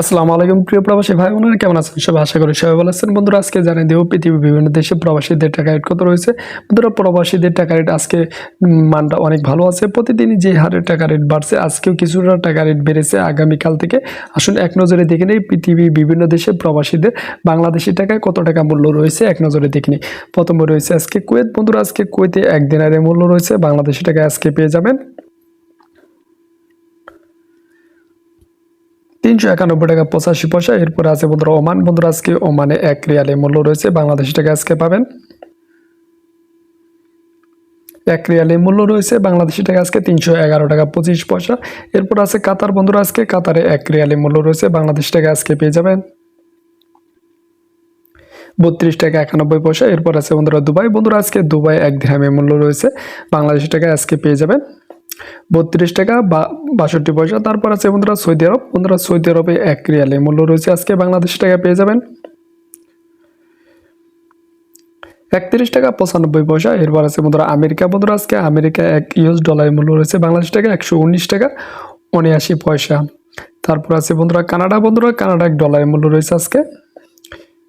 আসসালামু আলাইকুম প্রিয় প্রবাসী ভাই বোনেরা, কেমন আছেন সবাই? আশা করি সবাই ভালো আছেন। বন্ধুরা, আজকে জানিয়ে দেব পৃথিবীর বিভিন্ন দেশে প্রবাসীদের টাকা রেট কত রয়েছে। বন্ধুরা, প্রবাসীদের টাকা রেট আজকে মানটা অনেক ভালো আছে। প্রতিদিনই যে হারে টাকা রেট বাড়ছে, আজকেও কিছুটা টাকা রেট বেড়েছে আগামীকাল থেকে। আসুন এক নজরে দেখে নেই পৃথিবীর বিভিন্ন দেশে প্রবাসীদের বাংলাদেশি টাকায় কত টাকা মূল্য রয়েছে, এক নজরে দেখে নিই। প্রথমে রয়েছে আজকে কুয়েত। বন্ধুরা, আজকে কুয়েতে 1 দিনারের মূল্য রয়েছে বাংলাদেশি টাকায় আজকে পেয়ে যাবেন 391 টাকা 85 পয়সা। এরপরে আছে বন্ধুরা ওমান। বন্ধুরা, আজকে ওমানে 1 রিয়ালের মূল্য রয়েছে বাংলাদেশি টাকা আজকে পাবেন 1 রিয়ালের মূল্য রয়েছে বাংলাদেশি টাকা আজকে 311 টাকা 25 পয়সা। এরপর আছে কাতার। বন্ধুরা, আজকে কাতারে 1 রিয়ালের মূল্য রয়েছে বাংলাদেশি টাকা আজকে পেয়ে যাবেন 32 টাকা 91 পয়সা। এরপর আছে বন্ধুরা দুবাই। বন্ধুরা, আজকে দুবাই 1 দিরহামের মূল্য রয়েছে বাংলাদেশি টাকা আজকে পেয়ে যাবেন 32 টাকা 62 পয়সা। তারপর আছে বন্ধুরা সৌদি আরব। বন্ধুরা, সৌদি আরবে 1 রিয়ালের মূল্য রয়েছে আজকে বাংলাদেশি টাকা পেয়ে যাবেন 31 টাকা 95 পয়সা। এরপর আছে বন্ধুরা আমেরিকা। বন্ধুরা, আজকে আমেরিকা 1 ইউএস ডলারের মূল্য রয়েছে বাংলাদেশি টাকা 119 টাকা 79 পয়সা। তারপর আছে বন্ধুরা কানাডা। বন্ধুরা, কানাডা 1 ডলারের মূল্য রয়েছে আজকে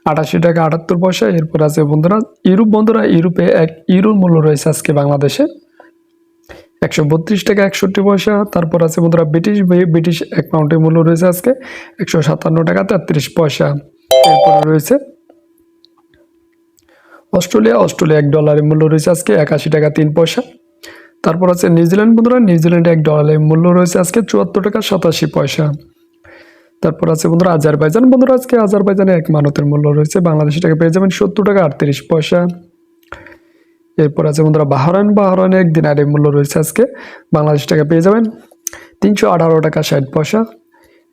88 টাকা 78 পয়সা। এরপর আছে বন্ধুরা ইউরোপ। বন্ধুরা, ইউরোপে 1 ইউরোর মূল্য রয়েছে আজকে বাংলাদেশে 132 টাকা 61 পয়সা। তারপর আছে বন্ধুরা ব্রিটিশ 1 পাউন্ডের মূল্য রয়েছে আজকে 157 টাকা 33 পয়সা। এরপরে রয়েছে অস্ট্রেলিয়া। 1 ডলারের মূল্য রয়েছে আজকে 81 টাকা 3 পয়সা। তারপর আছে নিউজিল্যান্ড। বন্ধুরা, নিউজিল্যান্ডে 1 ডলারের মূল্য রয়েছে আজকে 74 টাকা 87 পয়সা। তারপর আছে বন্ধুরা আজারবাইজান। বন্ধুরা, আজকে আজারবাইজানে 1 মানতের মূল্য রয়েছে বাংলাদেশি টাকা পেয়ে যাবেন 70 টাকা 38 পয়সা। এরপর আছে বন্ধুরা বাহরাইন। বাহরাইনে 1 দিনারের মূল্য রয়েছে আজকে বাংলাদেশি টাকা পেয়ে যাবেন 318 টাকা 60 পয়সা।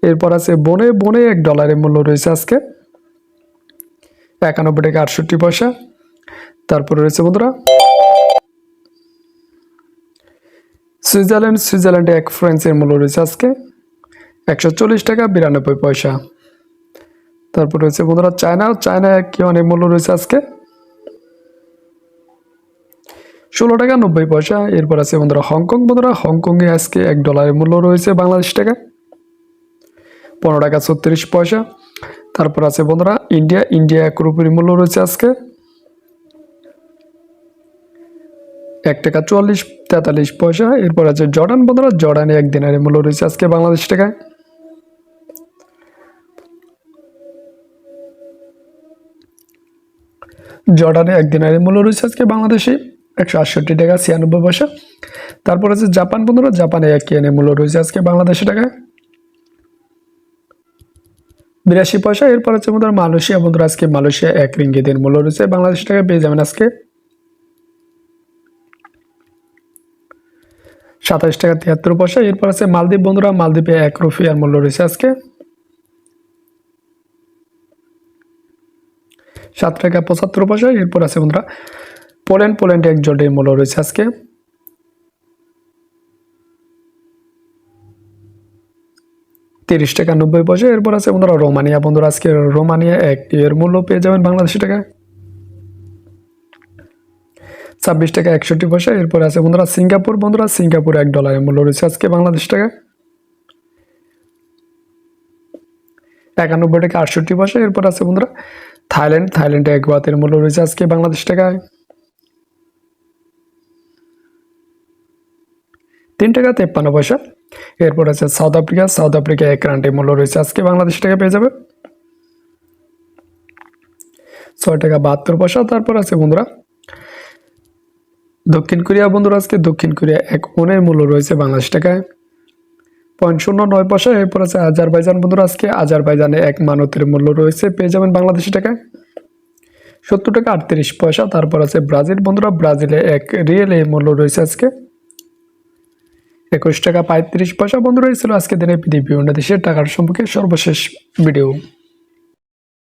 এরপর আছে বনে। বনে 1 ডলারের মূল্য রয়েছে আজকে 91 টাকা 68 পয়সা। তারপর রয়েছে বন্ধুরা সুইজারল্যান্ড। সুইজারল্যান্ডে 1 ফ্রান্সের মূল্য রয়েছে আজকে 140 টাকা 92 পয়সা। তারপর রয়েছে বন্ধুরা চায়না। চায়না 1 ইউয়ানের মূল্য রয়েছে আজকে 16 টাকা 90 পয়সা। এরপর আছে বন্ধুরা হংকং। বন্ধুরা, হংকংয়ে আজকে 1 ডলারের মূল্য রয়েছে বাংলাদেশি টাকা 15 টাকা 36 পয়সা। তারপর আছে বন্ধুরা ইন্ডিয়া। ইন্ডিয়া 1 রুপির মূল্য রয়েছে আজকে 1 টাকা 43 পয়সা। এরপর আছে জর্ডান। বন্ধুরা, জর্ডানে 1 দিনারের মূল্য রয়েছে আজকে বাংলাদেশি টাকায় জর্ডানে 1 দিনারের মূল্য রয়েছে আজকে বাংলাদেশি 168 টাকা 96 পয়সা। তারপর আছে জাপান। বন্ধুরা, জাপানে 1 ইয়েনের মূল্য রয়েছে আজকে বাংলাদেশি টাকায় 82 পয়সা। এরপর আছে বন্ধুরা মালয়েশিয়া। বন্ধুরা, আজকে মালয়েশিয়া 1 রিঙ্গিতের মূল্য রয়েছে বাংলাদেশি টাকায় পেয়ে যাবেন আজকে 27 টাকা 73 পয়সা। এরপর আছে মালদ্বীপ। বন্ধুরা, মালদ্বীপে 1 রুপিয়ার মূল্য রয়েছে আজকে 7 টাকা 75 পয়সা। এরপর আছে বন্ধুরা পোল্যান্ড। পোল্যান্ডে 1 জোটের মূল্য রয়েছে আজকে 30 টাকা 90 পয়সা। এরপর আছে বন্ধুরা রোমানিয়া। বন্ধুরা, আজকে রোমানিয়া 1 এর মূল্য পেয়ে যাবেন বাংলাদেশি টাকায় 26 টাকা 61 পয়সা। এরপর আছে বন্ধুরা সিঙ্গাপুর। বন্ধুরা, সিঙ্গাপুর 1 ডলারের মূল্য রয়েছে আজকে বাংলাদেশি টাকায় 91 টাকা 68 পয়সা। এরপর আছে বন্ধুরা থাইল্যান্ড। থাইল্যান্ডে 1 বাতের মূল্য রয়েছে আজকে বাংলাদেশি টাকায় 3 টাকা 53 পয়সা। এরপর আছে সাউথ আফ্রিকা। সাউথ আফ্রিকা 1 রান্ডের মূল্য রয়েছে আজকে বাংলাদেশি টাকা পেয়ে যাবে 6 টাকা 72 পয়সা। তারপর আছে বন্ধুরা দক্ষিণ কোরিয়া। বন্ধুরা, আজকে দক্ষিণ কোরিয়া 1 ওনের মূল্য রয়েছে বাংলাদেশি টাকায় 0.09 পয়সা। এরপর আছে আজারবাইজান। বন্ধুরা, আজকে আজারবাইজানে 1 মানতের মূল্য রয়েছে পেয়ে যাবেন বাংলাদেশি টাকায় 70 টাকা 38 পয়সা। তারপর আছে ব্রাজিল। বন্ধুরা, ব্রাজিলে 1 রিয়েলের মূল্য রয়েছে আজকে 21 টাকা 35 পয়সা। বন্ধুরা, এই ছিল আজকে দিনে পৃথিবীর বিভিন্ন দেশের টাকার সম্পর্কে সর্বশেষ ভিডিও।